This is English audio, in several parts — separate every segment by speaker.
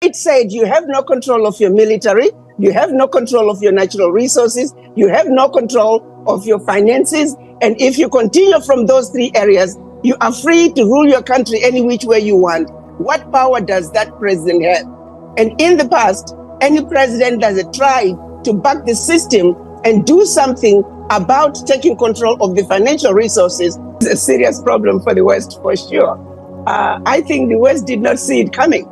Speaker 1: it said you have no control of your military, you have no control of your natural resources, you have no control of your finances, and if you continue from those three areas, you are free to rule your country any which way you want. What power does that president have? And in the past, any president that has tried to back the system and do something about taking control of the financial resources is a serious problem for the West, for sure. I think the West did not see it coming.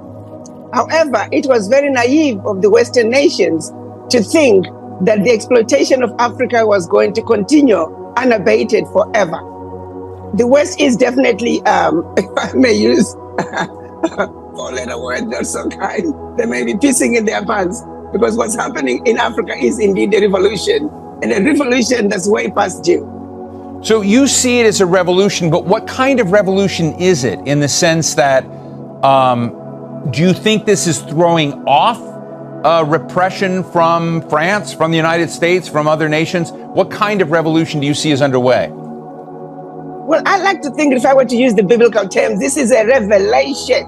Speaker 1: However, it was very naive of the Western nations to think that the exploitation of Africa was going to continue unabated forever. The West is definitely, if I may use four-letter word, not so kind, they may be pissing in their pants, because what's happening in Africa is indeed a revolution, and a revolution that's way past due.
Speaker 2: So you see it as a revolution, but what kind of revolution is it, in the sense that, do you think this is throwing off repression from France, from the United States, from other nations? What kind of revolution do you see as underway?
Speaker 1: Well, I like to think, if I were to use the biblical terms, this is a revelation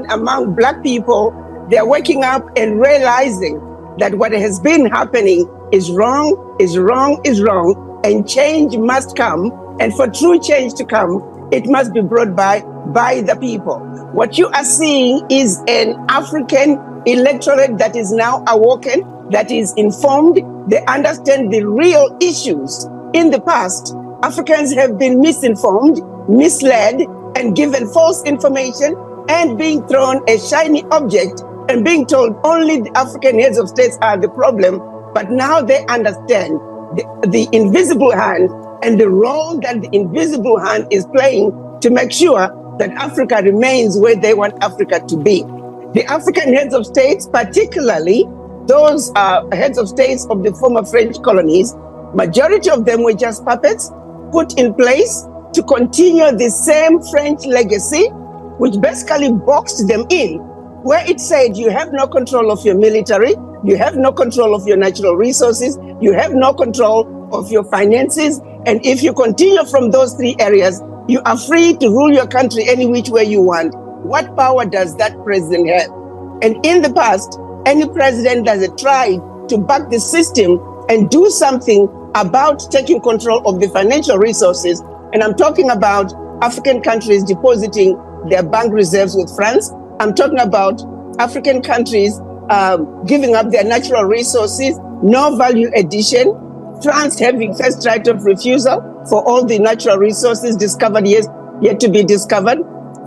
Speaker 1: among Black people. They're waking up and realizing that what has been happening is wrong, is wrong, is wrong, and change must come. And for true change to come, it must be brought by the people. What you are seeing is an African electorate that is now awoken, that is informed. They understand the real issues. In the past, Africans have been misinformed, misled, and given false information, and being thrown a shiny object and being told only the African heads of states are the problem. But now they understand the invisible hand and the role that the invisible hand is playing to make sure that Africa remains where they want Africa to be. The African heads of states, particularly those heads of states of the former French colonies, majority of them were just puppets put in place to continue the same French legacy, which basically boxed them in, where it said you have no control of your military, you have no control of your natural resources, you have no control of your finances, and if you continue from those three areas, you are free to rule your country any which way you want. What power does that president have? And in the past, any president that has tried to back the system and do something about taking control of the financial resources, and I'm talking about African countries depositing their bank reserves with France. I'm talking about African countries giving up their natural resources, no value addition, France having first right of refusal for all the natural resources discovered yet to be discovered,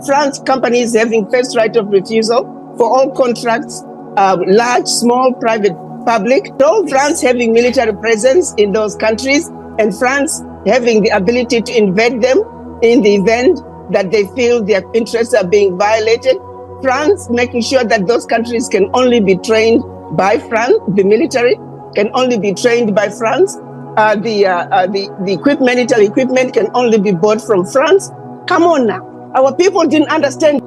Speaker 1: France companies having first right of refusal for all contracts, large, small, private, public, all France having military presence in those countries, and France having the ability to invade them in the event that they feel their interests are being violated. France making sure that those countries can only be trained by France, the military can only be trained by France, the military equipment can only be bought from France. Come on now, our people didn't understand